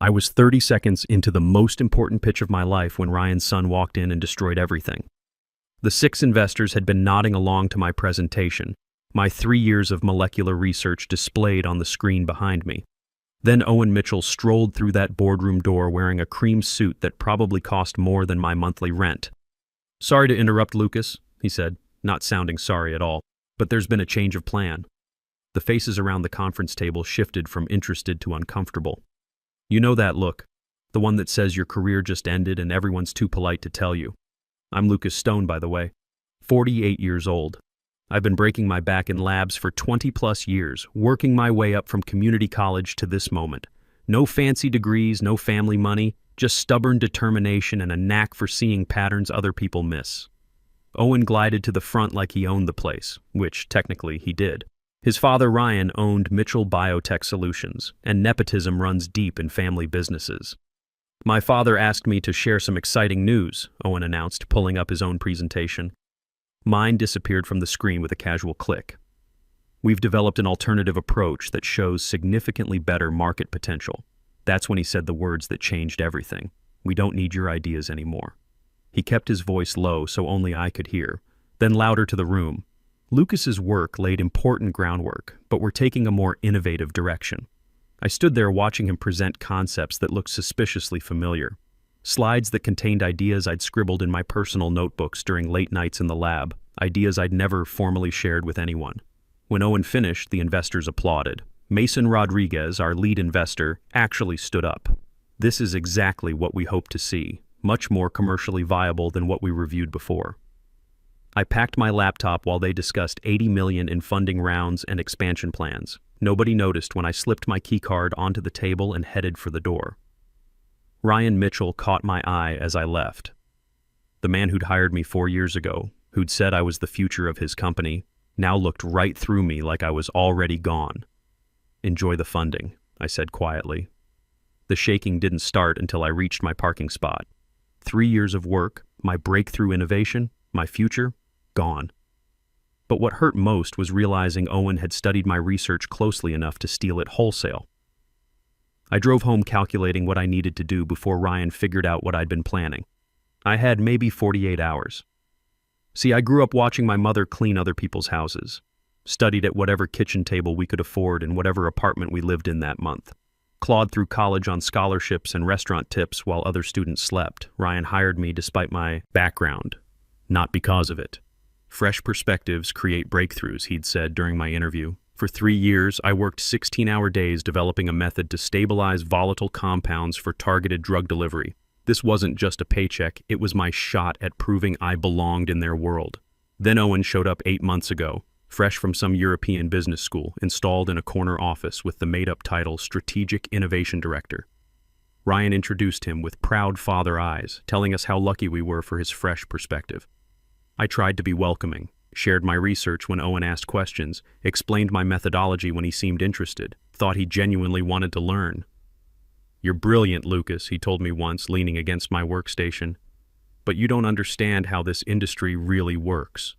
I was 30 seconds into the most important pitch of my life when Ryan's son walked in and destroyed everything. The 6 investors had been nodding along to my presentation, my 3 years of molecular research displayed on the screen behind me. Then Owen Mitchell strolled through that boardroom door wearing a cream suit that probably cost more than my monthly rent. "Sorry to interrupt, Lucas," he said, not sounding sorry at all, "but there's been a change of plan." The faces around the conference table shifted from interested to uncomfortable. "You know that look, the one that says your career just ended and everyone's too polite to tell you. I'm Lucas Stone, by the way, 48 years old. I've been breaking my back in labs for 20-plus years, working my way up from community college to this moment. No fancy degrees, no family money, just stubborn determination and a knack for seeing patterns other people miss." Owen glided to the front like he owned the place, which, technically, he did. His father, Ryan, owned Mitchell Biotech Solutions, and nepotism runs deep in family businesses. "My father asked me to share some exciting news," Owen announced, pulling up his own presentation. Mine disappeared from the screen with a casual click. "We've developed an alternative approach that shows significantly better market potential." That's when he said the words that changed everything. "We don't need your ideas anymore." He kept his voice low so only I could hear, then louder to the room. Lucas's work laid important groundwork, but we're taking a more innovative direction. I stood there watching him present concepts that looked suspiciously familiar. Slides that contained ideas I'd scribbled in my personal notebooks during late nights in the lab, ideas I'd never formally shared with anyone. When Owen finished, the investors applauded. Mason Rodriguez, our lead investor, actually stood up. "This is exactly what we hoped to see, much more commercially viable than what we reviewed before." I packed my laptop while they discussed $80 million in funding rounds and expansion plans. Nobody noticed when I slipped my keycard onto the table and headed for the door. Ryan Mitchell caught my eye as I left. The man who'd hired me 4 years ago, who'd said I was the future of his company, now looked right through me like I was already gone. "Enjoy the funding," I said quietly. The shaking didn't start until I reached my parking spot. 3 years of work, my breakthrough innovation, my future, gone. But what hurt most was realizing Owen had studied my research closely enough to steal it wholesale. I drove home calculating what I needed to do before Ryan figured out what I'd been planning. I had maybe 48 hours. See, I grew up watching my mother clean other people's houses, studied at whatever kitchen table we could afford in whatever apartment we lived in that month, clawed through college on scholarships and restaurant tips while other students slept. Ryan hired me despite my background, not because of it. "Fresh perspectives create breakthroughs," he'd said during my interview. For 3 years, I worked 16-hour days developing a method to stabilize volatile compounds for targeted drug delivery. This wasn't just a paycheck, it was my shot at proving I belonged in their world. Then Owen showed up 8 months ago, fresh from some European business school, installed in a corner office with the made-up title Strategic Innovation Director. Ryan introduced him with proud father eyes, telling us how lucky we were for his fresh perspective. I tried to be welcoming, shared my research when Owen asked questions, explained my methodology when he seemed interested, thought he genuinely wanted to learn. "You're brilliant, Lucas," he told me once, leaning against my workstation. "But you don't understand how this industry really works."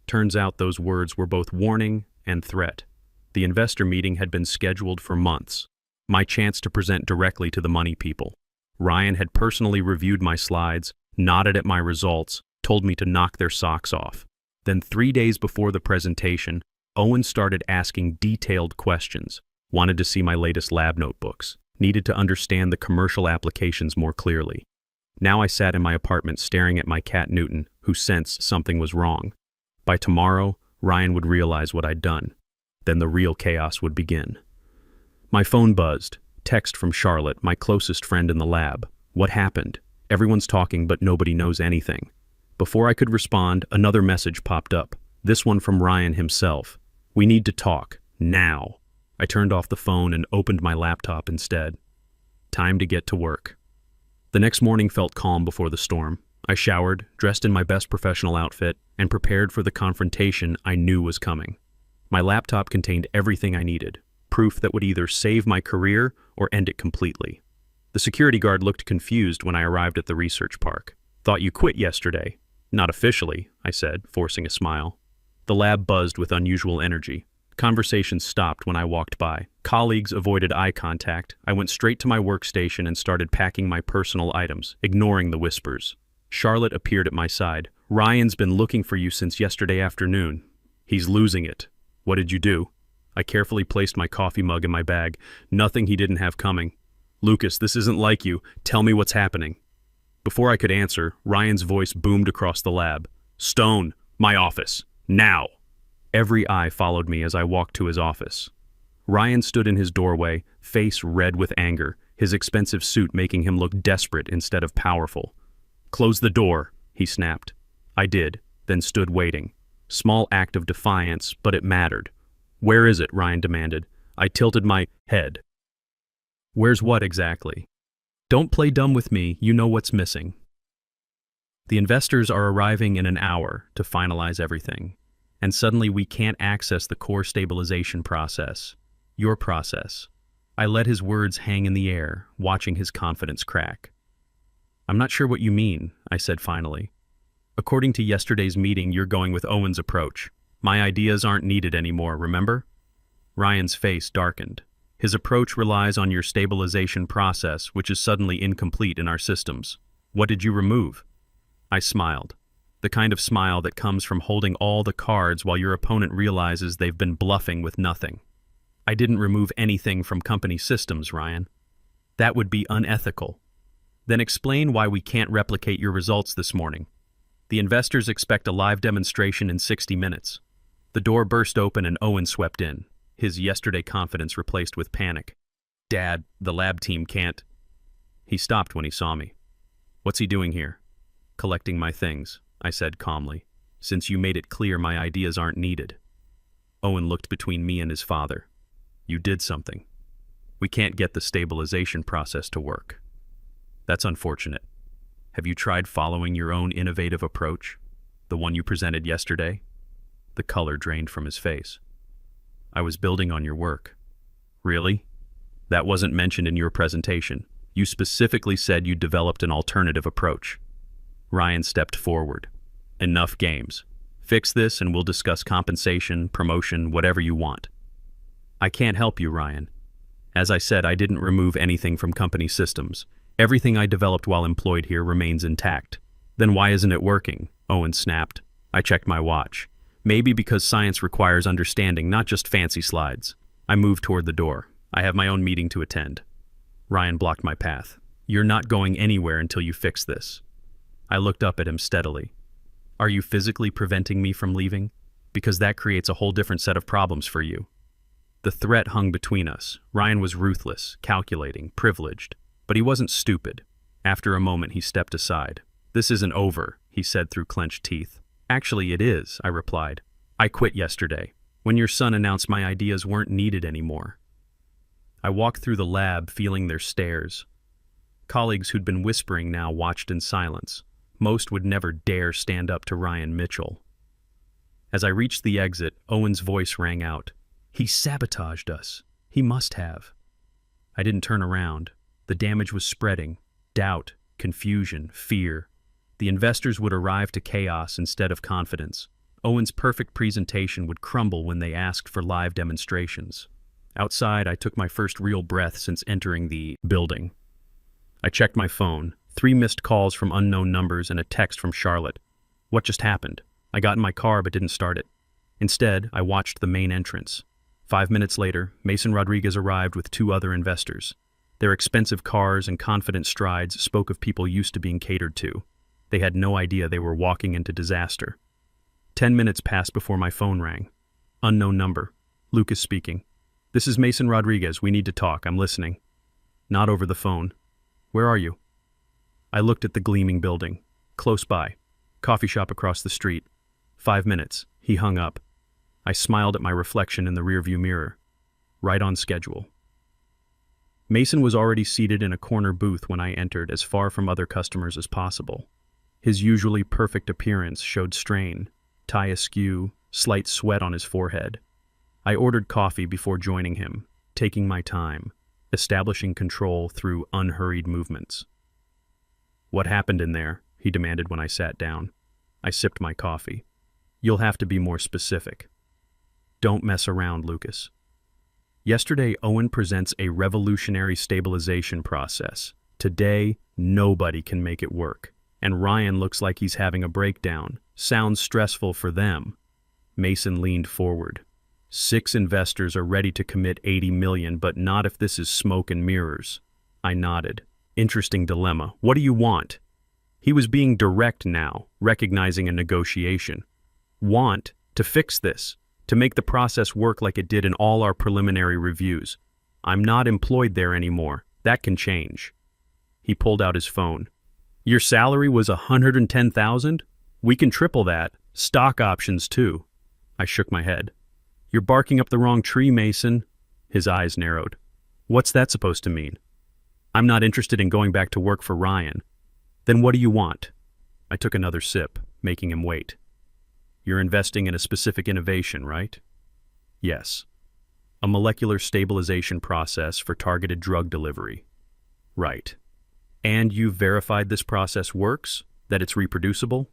Turns out those words were both warning and threat. The investor meeting had been scheduled for months, my chance to present directly to the money people. Ryan had personally reviewed my slides, nodded at my results, told me to knock their socks off. Then 3 days before the presentation, Owen started asking detailed questions, wanted to see my latest lab notebooks, needed to understand the commercial applications more clearly. Now I sat in my apartment staring at my cat Newton, who sensed something was wrong. By tomorrow, Ryan would realize what I'd done. Then the real chaos would begin. My phone buzzed. Text from Charlotte, my closest friend in the lab. "What happened? Everyone's talking, but nobody knows anything." Before I could respond, another message popped up, this one from Ryan himself. "We need to talk, now." I turned off the phone and opened my laptop instead. Time to get to work. The next morning felt calm before the storm. I showered, dressed in my best professional outfit, and prepared for the confrontation I knew was coming. My laptop contained everything I needed, proof that would either save my career or end it completely. The security guard looked confused when I arrived at the research park. "Thought you quit yesterday." "Not officially," I said, forcing a smile. The lab buzzed with unusual energy. Conversation stopped when I walked by. Colleagues avoided eye contact. I went straight to my workstation and started packing my personal items, ignoring the whispers. Charlotte appeared at my side. "Ryan's been looking for you since yesterday afternoon. He's losing it. What did you do?" I carefully placed my coffee mug in my bag. Nothing he didn't have coming. "Lucas, this isn't like you. Tell me what's happening." Before I could answer, Ryan's voice boomed across the lab. "Stone, my office. Now." Every eye followed me as I walked to his office. Ryan stood in his doorway, face red with anger, his expensive suit making him look desperate instead of powerful. "Close the door," he snapped. I did, then stood waiting. Small act of defiance, but it mattered. "Where is it?" Ryan demanded. I tilted my head. "Where's what exactly?" "Don't play dumb with me, you know what's missing." "The investors are arriving in an hour to finalize everything. And suddenly we can't access the core stabilization process. Your process." I let his words hang in the air, watching his confidence crack. "I'm not sure what you mean," I said finally. "According to yesterday's meeting, you're going with Owen's approach. My ideas aren't needed anymore, remember?" Ryan's face darkened. "His approach relies on your stabilization process, which is suddenly incomplete in our systems. What did you remove?" I smiled. The kind of smile that comes from holding all the cards while your opponent realizes they've been bluffing with nothing. "I didn't remove anything from company systems, Ryan. That would be unethical." "Then explain why we can't replicate your results this morning." "The investors expect a live demonstration in 60 minutes. The door burst open and Owen swept in, his yesterday confidence replaced with panic. "Dad, the lab team can't." He stopped when he saw me. "What's he doing here?" "Collecting my things," I said calmly, "since you made it clear my ideas aren't needed." Owen looked between me and his father. "You did something. We can't get the stabilization process to work." "That's unfortunate. Have you tried following your own innovative approach? The one you presented yesterday?" The color drained from his face. "I was building on your work." "Really? That wasn't mentioned in your presentation. You specifically said you developed an alternative approach." Ryan stepped forward. "Enough games. Fix this and we'll discuss compensation, promotion, whatever you want." "I can't help you, Ryan. As I said, I didn't remove anything from company systems. Everything I developed while employed here remains intact." "Then why isn't it working?" Owen snapped. I checked my watch. "Maybe because science requires understanding, not just fancy slides." I moved toward the door. "I have my own meeting to attend." Ryan blocked my path. "You're not going anywhere until you fix this." I looked up at him steadily. "Are you physically preventing me from leaving? Because that creates a whole different set of problems for you." The threat hung between us. Ryan was ruthless, calculating, privileged. But he wasn't stupid. After a moment, he stepped aside. "This isn't over," he said through clenched teeth. "Actually, it is," I replied. "I quit yesterday, when your son announced my ideas weren't needed anymore." I walked through the lab, feeling their stares. Colleagues who'd been whispering now watched in silence. Most would never dare stand up to Ryan Mitchell. As I reached the exit, Owen's voice rang out. "He sabotaged us. He must have." I didn't turn around. The damage was spreading. Doubt, confusion, fear. The investors would arrive to chaos instead of confidence. Owen's perfect presentation would crumble when they asked for live demonstrations. Outside, I took my first real breath since entering the building. I checked my phone. 3 missed calls from unknown numbers and a text from Charlotte. What just happened? I got in my car but didn't start it. Instead, I watched the main entrance. 5 minutes later, Mason Rodriguez arrived with 2 other investors. Their expensive cars and confident strides spoke of people used to being catered to. They had no idea they were walking into disaster. 10 minutes passed before my phone rang. Unknown number. Lucas speaking. "This is Mason Rodriguez. We need to talk. I'm listening." "Not over the phone." "Where are you?" I looked at the gleaming building. "Close by. Coffee shop across the street." 5 minutes. He hung up. I smiled at my reflection in the rearview mirror. Right on schedule. Mason was already seated in a corner booth when I entered, as far from other customers as possible. His usually perfect appearance showed strain, tie askew, slight sweat on his forehead. I ordered coffee before joining him, taking my time, establishing control through unhurried movements. "What happened in there?" he demanded when I sat down. I sipped my coffee. "You'll have to be more specific." Don't mess around, Lucas. Yesterday, Owen presents a revolutionary stabilization process. Today, nobody can make it work. And Ryan looks like he's having a breakdown. Sounds stressful for them. Mason leaned forward. 6 investors are ready to commit $80 million, but not if this is smoke and mirrors. I nodded. Interesting dilemma. What do you want? He was being direct now, recognizing a negotiation. Want to fix this, to make the process work like it did in all our preliminary reviews. I'm not employed there anymore. That can change. He pulled out his phone. Your salary was $110,000? We can triple that. Stock options too. I shook my head. You're barking up the wrong tree, Mason. His eyes narrowed. What's that supposed to mean? I'm not interested in going back to work for Ryan. Then what do you want? I took another sip, making him wait. You're investing in a specific innovation, right? Yes. A molecular stabilization process for targeted drug delivery. Right. And you've verified this process works? That it's reproducible?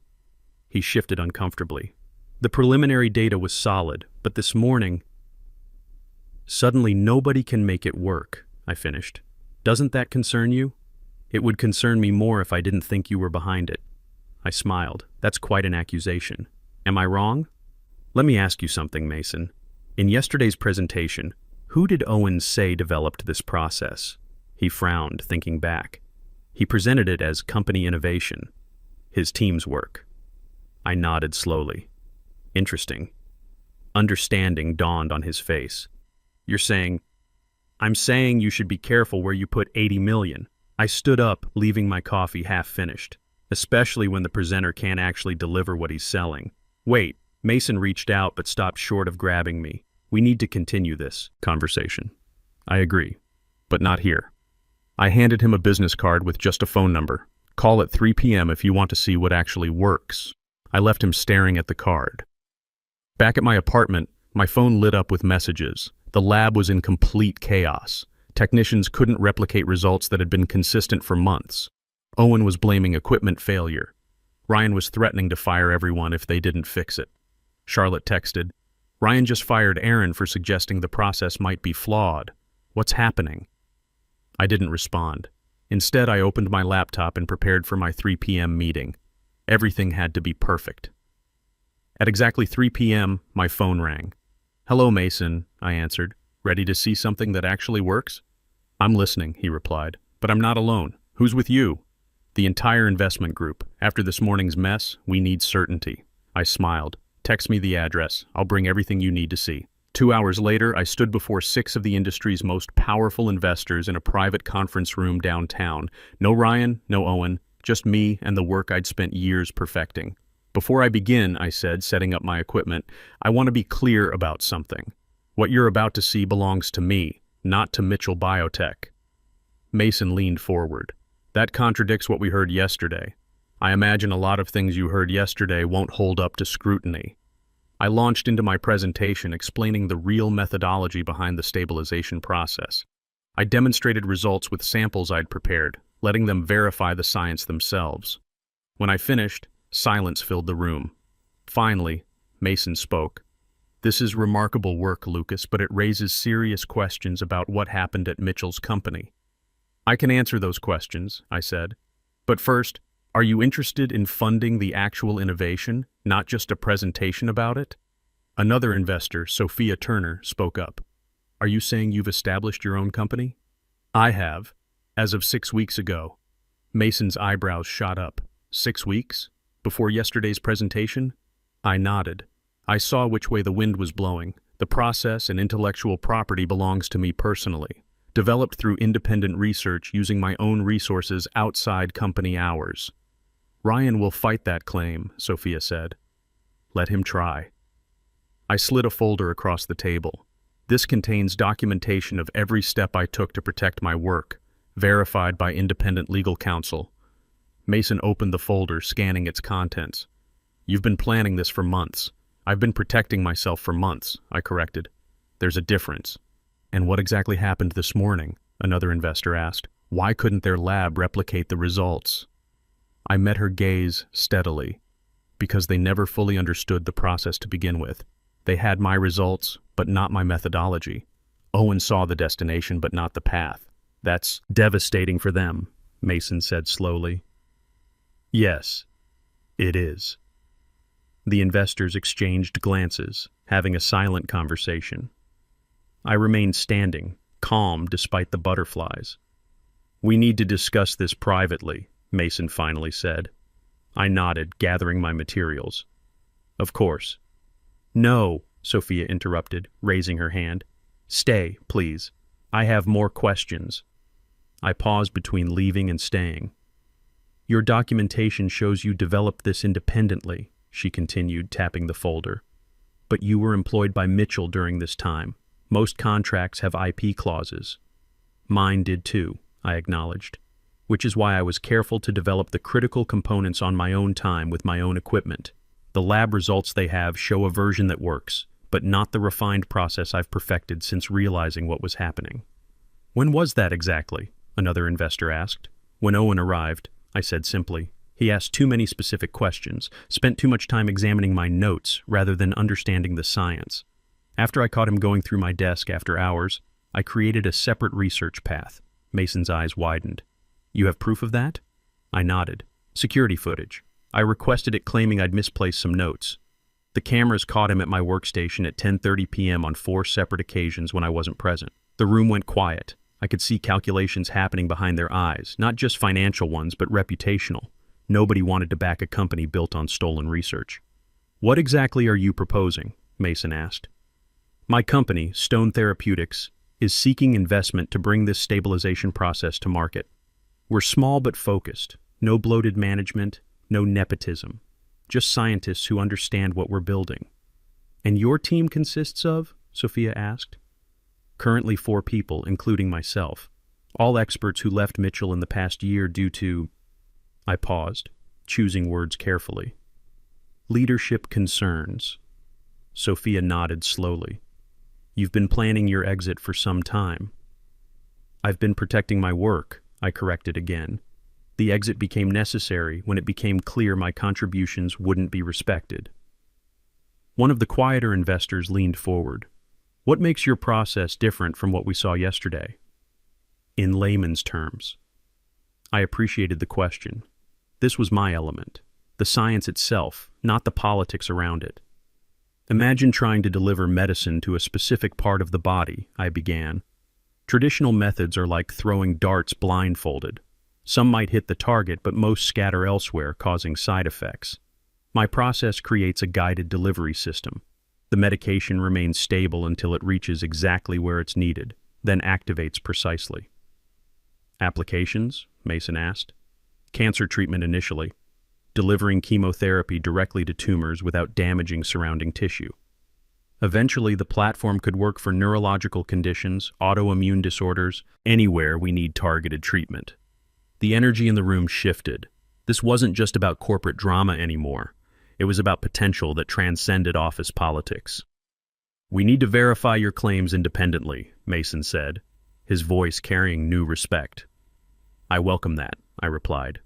He shifted uncomfortably. The preliminary data was solid, but this morning... Suddenly nobody can make it work, I finished. Doesn't that concern you? It would concern me more if I didn't think you were behind it. I smiled. That's quite an accusation. Am I wrong? Let me ask you something, Mason. In yesterday's presentation, who did Owen say developed this process? He frowned, thinking back. He presented it as company innovation. His team's work. I nodded slowly. Interesting. Understanding dawned on his face. You're saying... I'm saying you should be careful where you put $80 million. I stood up, leaving my coffee half finished, especially when the presenter can't actually deliver what he's selling. Wait, Mason reached out but stopped short of grabbing me. We need to continue this conversation. I agree, but not here. I handed him a business card with just a phone number. Call at 3 p.m. if you want to see what actually works. I left him staring at the card. Back at my apartment, my phone lit up with messages. The lab was in complete chaos. Technicians couldn't replicate results that had been consistent for months. Owen was blaming equipment failure. Ryan was threatening to fire everyone if they didn't fix it. Charlotte texted, Ryan just fired Aaron for suggesting the process might be flawed. What's happening? I didn't respond. Instead, I opened my laptop and prepared for my 3 p.m. meeting. Everything had to be perfect. At exactly 3 p.m., my phone rang. Hello, Mason, I answered. Ready to see something that actually works? I'm listening, he replied. But I'm not alone. Who's with you? The entire investment group. After this morning's mess, we need certainty. I smiled. Text me the address. I'll bring everything you need to see. 2 hours later, I stood before 6 of the industry's most powerful investors in a private conference room downtown. No Ryan, no Owen, just me and the work I'd spent years perfecting. Before I begin, I said, setting up my equipment, I want to be clear about something. What you're about to see belongs to me, not to Mitchell Biotech. Mason leaned forward. That contradicts what we heard yesterday. I imagine a lot of things you heard yesterday won't hold up to scrutiny. I launched into my presentation explaining the real methodology behind the stabilization process. I demonstrated results with samples I'd prepared, letting them verify the science themselves. When I finished, silence filled the room. Finally, Mason spoke. This is remarkable work, Lucas, but it raises serious questions about what happened at Mitchell's company. I can answer those questions, I said. But first, are you interested in funding the actual innovation, not just a presentation about it? Another investor, Sophia Turner, spoke up. Are you saying you've established your own company? I have, as of 6 weeks ago. Mason's eyebrows shot up. 6 weeks? Before yesterday's presentation? I nodded. I saw which way the wind was blowing. The process and intellectual property belongs to me personally, developed through independent research using my own resources outside company hours. Ryan will fight that claim, Sophia said. Let him try. I slid a folder across the table. This contains documentation of every step I took to protect my work, verified by independent legal counsel. Mason opened the folder, scanning its contents. You've been planning this for months. I've been protecting myself for months, I corrected. There's a difference. And what exactly happened this morning? Another investor asked. Why couldn't their lab replicate the results? I met her gaze steadily, because they never fully understood the process to begin with. They had my results, but not my methodology. Owen saw the destination, but not the path. That's devastating for them, Mason said slowly. Yes, it is. The investors exchanged glances, having a silent conversation. I remained standing, calm despite the butterflies. We need to discuss this privately, Mason finally said. I nodded, gathering my materials. Of course. No, Sophia interrupted, raising her hand. Stay, please. I have more questions. I paused between leaving and staying. Your documentation shows you developed this independently, she continued, tapping the folder. But you were employed by Mitchell during this time. Most contracts have IP clauses. Mine did too, I acknowledged, which is why I was careful to develop the critical components on my own time with my own equipment. The lab results they have show a version that works, but not the refined process I've perfected since realizing what was happening. When was that exactly? Another investor asked. When Owen arrived, I said simply. He asked too many specific questions, spent too much time examining my notes rather than understanding the science. After I caught him going through my desk after hours, I created a separate research path. Mason's eyes widened. You have proof of that? I nodded. Security footage. I requested it, claiming I'd misplaced some notes. The cameras caught him at my workstation at 10:30 p.m. on 4 separate occasions when I wasn't present. The room went quiet. I could see calculations happening behind their eyes, not just financial ones, but reputational. Nobody wanted to back a company built on stolen research. What exactly are you proposing? Mason asked. My company, Stone Therapeutics, is seeking investment to bring this stabilization process to market. We're small but focused. No bloated management, no nepotism. Just scientists who understand what we're building. And your team consists of? Sophia asked. Currently 4 people, including myself. All experts who left Mitchell in the past year due to... I paused, choosing words carefully. Leadership concerns. Sophia nodded slowly. You've been planning your exit for some time. I've been protecting my work, I corrected again. The exit became necessary when it became clear my contributions wouldn't be respected. One of the quieter investors leaned forward. What makes your process different from what we saw yesterday? In layman's terms. I appreciated the question. This was my element, the science itself, not the politics around it. Imagine trying to deliver medicine to a specific part of the body, I began. Traditional methods are like throwing darts blindfolded. Some might hit the target, but most scatter elsewhere, causing side effects. My process creates a guided delivery system. The medication remains stable until it reaches exactly where it's needed, then activates precisely. Applications? Mason asked. Cancer treatment initially, delivering chemotherapy directly to tumors without damaging surrounding tissue. Eventually, the platform could work for neurological conditions, autoimmune disorders, anywhere we need targeted treatment. The energy in the room shifted. This wasn't just about corporate drama anymore. It was about potential that transcended office politics. We need to verify your claims independently, Mason said, his voice carrying new respect. I welcome that, I replied.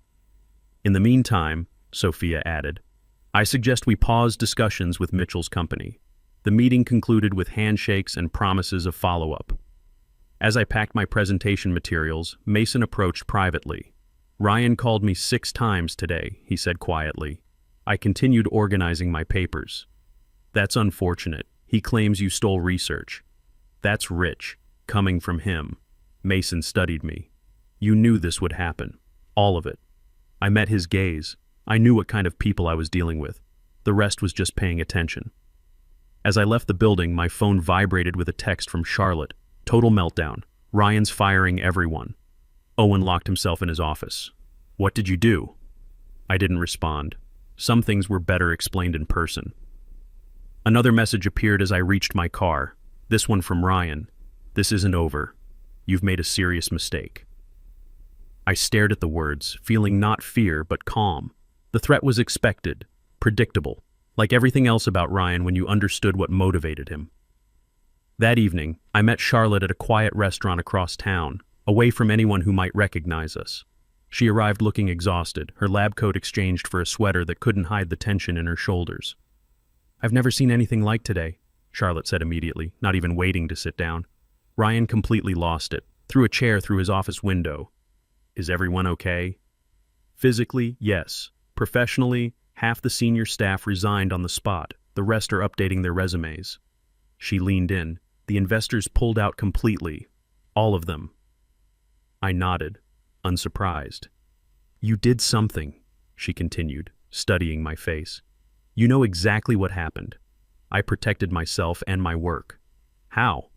In the meantime, Sophia added, I suggest we pause discussions with Mitchell's company. The meeting concluded with handshakes and promises of follow-up. As I packed my presentation materials, Mason approached privately. Ryan called me 6 times today, he said quietly. I continued organizing my papers. That's unfortunate. He claims you stole research. That's rich, coming from him. Mason studied me. You knew this would happen. All of it. I met his gaze. I knew what kind of people I was dealing with. The rest was just paying attention. As I left the building, my phone vibrated with a text from Charlotte. Total meltdown. Ryan's firing everyone. Owen locked himself in his office. What did you do? I didn't respond. Some things were better explained in person. Another message appeared as I reached my car. This one from Ryan. This isn't over. You've made a serious mistake. I stared at the words, feeling not fear but calm. The threat was expected, predictable, like everything else about Ryan when you understood what motivated him. That evening, I met Charlotte at a quiet restaurant across town, away from anyone who might recognize us. She arrived looking exhausted, her lab coat exchanged for a sweater that couldn't hide the tension in her shoulders. I've never seen anything like today, Charlotte said immediately, not even waiting to sit down. Ryan completely lost it, threw a chair through his office window. Is everyone okay? Physically, yes. Professionally, half the senior staff resigned on the spot. The rest are updating their resumes. She leaned in. The investors pulled out completely. All of them. I nodded, unsurprised. You did something, she continued, studying my face. You know exactly what happened. I protected myself and my work. How?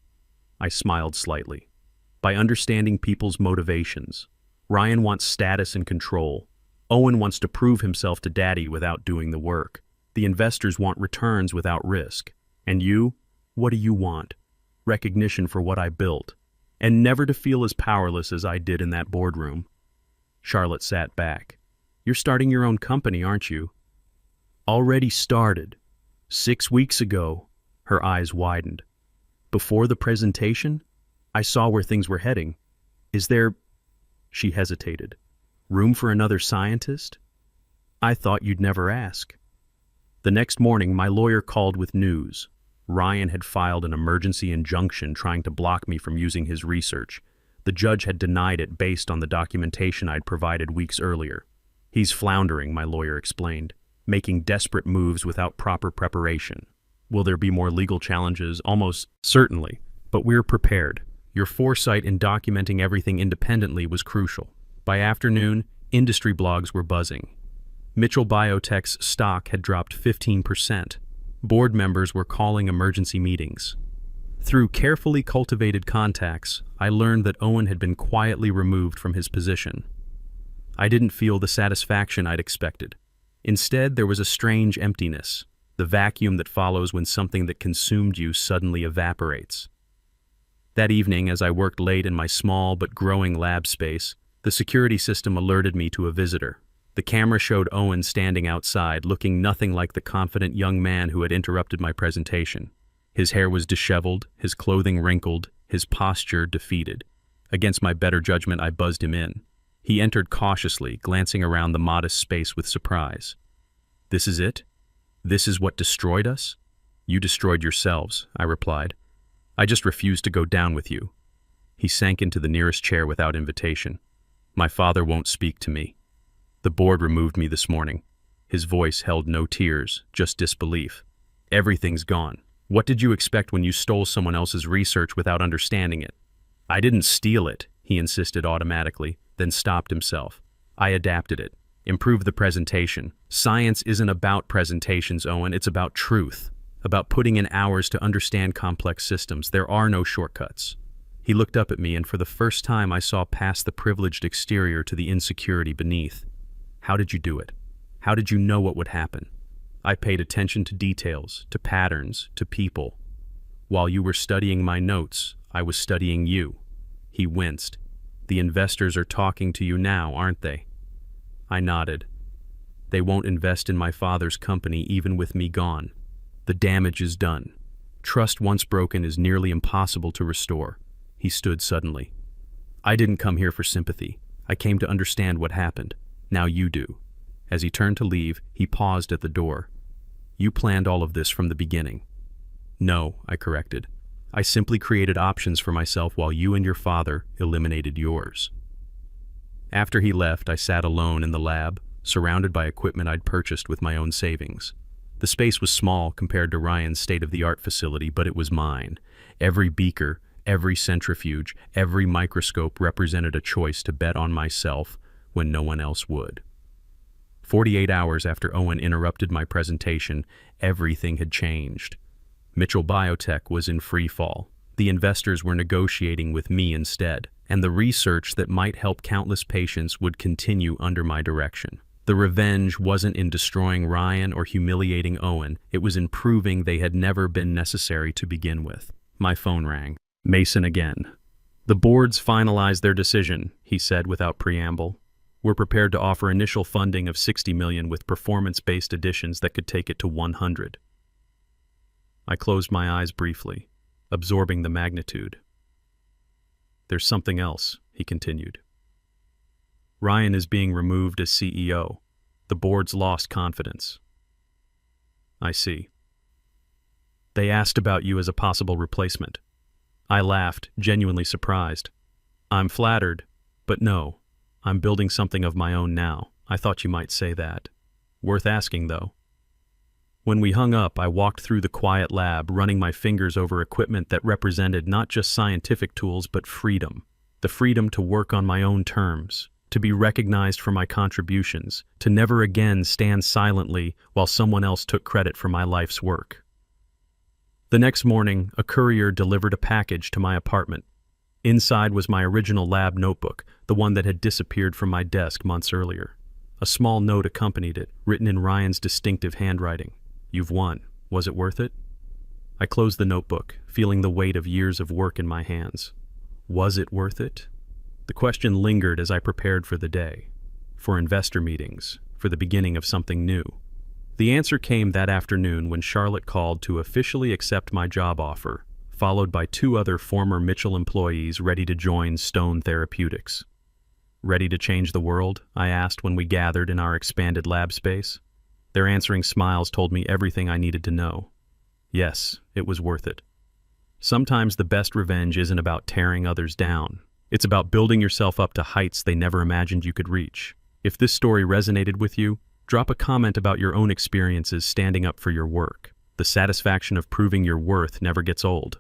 I smiled slightly. By understanding people's motivations. Ryan wants status and control. Owen wants to prove himself to Daddy without doing the work. The investors want returns without risk. And you? What do you want? Recognition for what I built. And never to feel as powerless as I did in that boardroom. Charlotte sat back. You're starting your own company, aren't you? Already started. 6 weeks ago. Her eyes widened. Before the presentation, I saw where things were heading. Is there... She hesitated. Room for another scientist? I thought you'd never ask. The next morning, my lawyer called with news. Ryan had filed an emergency injunction trying to block me from using his research. The judge had denied it based on the documentation I'd provided weeks earlier. He's floundering, my lawyer explained, making desperate moves without proper preparation. Will there be more legal challenges? Almost certainly, but we're prepared. Your foresight in documenting everything independently was crucial. By afternoon, industry blogs were buzzing. Mitchell Biotech's stock had dropped 15%. Board members were calling emergency meetings. Through carefully cultivated contacts, I learned that Owen had been quietly removed from his position. I didn't feel the satisfaction I'd expected. Instead, there was a strange emptiness, the vacuum that follows when something that consumed you suddenly evaporates. That evening, as I worked late in my small but growing lab space, the security system alerted me to a visitor. The camera showed Owen standing outside, looking nothing like the confident young man who had interrupted my presentation. His hair was disheveled, his clothing wrinkled, his posture defeated. Against my better judgment, I buzzed him in. He entered cautiously, glancing around the modest space with surprise. This is it? This is what destroyed us? You destroyed yourselves, I replied. I just refused to go down with you. He sank into the nearest chair without invitation. My father won't speak to me. The board removed me this morning. His voice held no tears, just disbelief. Everything's gone. What did you expect when you stole someone else's research without understanding it? I didn't steal it, he insisted automatically, then stopped himself. I adapted it, improved the presentation. Science isn't about presentations, Owen, it's about truth. About putting in hours to understand complex systems. There are no shortcuts. He looked up at me, and for the first time I saw past the privileged exterior to the insecurity beneath. How did you do it? How did you know what would happen? I paid attention to details, to patterns, to people. While you were studying my notes, I was studying you. He winced. The investors are talking to you now, aren't they? I nodded. They won't invest in my father's company even with me gone. The damage is done. Trust once broken is nearly impossible to restore. He stood suddenly. I didn't come here for sympathy. I came to understand what happened. Now you do. As he turned to leave, he paused at the door. You planned all of this from the beginning. No, I corrected. I simply created options for myself while you and your father eliminated yours. After he left, I sat alone in the lab, surrounded by equipment I'd purchased with my own savings. The space was small compared to Ryan's state-of-the-art facility, but it was mine. Every beaker, every centrifuge, every microscope represented a choice to bet on myself when no one else would. 48 hours after Owen interrupted my presentation, everything had changed. Mitchell Biotech was in free fall. The investors were negotiating with me instead, and the research that might help countless patients would continue under my direction. The revenge wasn't in destroying Ryan or humiliating Owen, it was in proving they had never been necessary to begin with. My phone rang. Mason again. The boards finalized their decision, he said without preamble. We're prepared to offer initial funding of $60 million with performance-based additions that could take it to 100. I closed my eyes briefly, absorbing the magnitude. There's something else, he continued. Ryan is being removed as CEO. The board's lost confidence. I see. They asked about you as a possible replacement. I laughed, genuinely surprised. I'm flattered, but no, I'm building something of my own now. I thought you might say that. Worth asking, though. When we hung up, I walked through the quiet lab, running my fingers over equipment that represented not just scientific tools, but freedom. The freedom to work on my own terms, to be recognized for my contributions, to never again stand silently while someone else took credit for my life's work. The next morning, a courier delivered a package to my apartment. Inside was my original lab notebook, the one that had disappeared from my desk months earlier. A small note accompanied it, written in Ryan's distinctive handwriting. "You've won. Was it worth it?" I closed the notebook, feeling the weight of years of work in my hands. Was it worth it? The question lingered as I prepared for the day, for investor meetings, for the beginning of something new. The answer came that afternoon when Charlotte called to officially accept my job offer, followed by 2 other former Mitchell employees ready to join Stone Therapeutics. "Ready to change the world?" I asked when we gathered in our expanded lab space. Their answering smiles told me everything I needed to know. Yes, it was worth it. Sometimes the best revenge isn't about tearing others down. It's about building yourself up to heights they never imagined you could reach. If this story resonated with you, drop a comment about your own experiences standing up for your work. The satisfaction of proving your worth never gets old.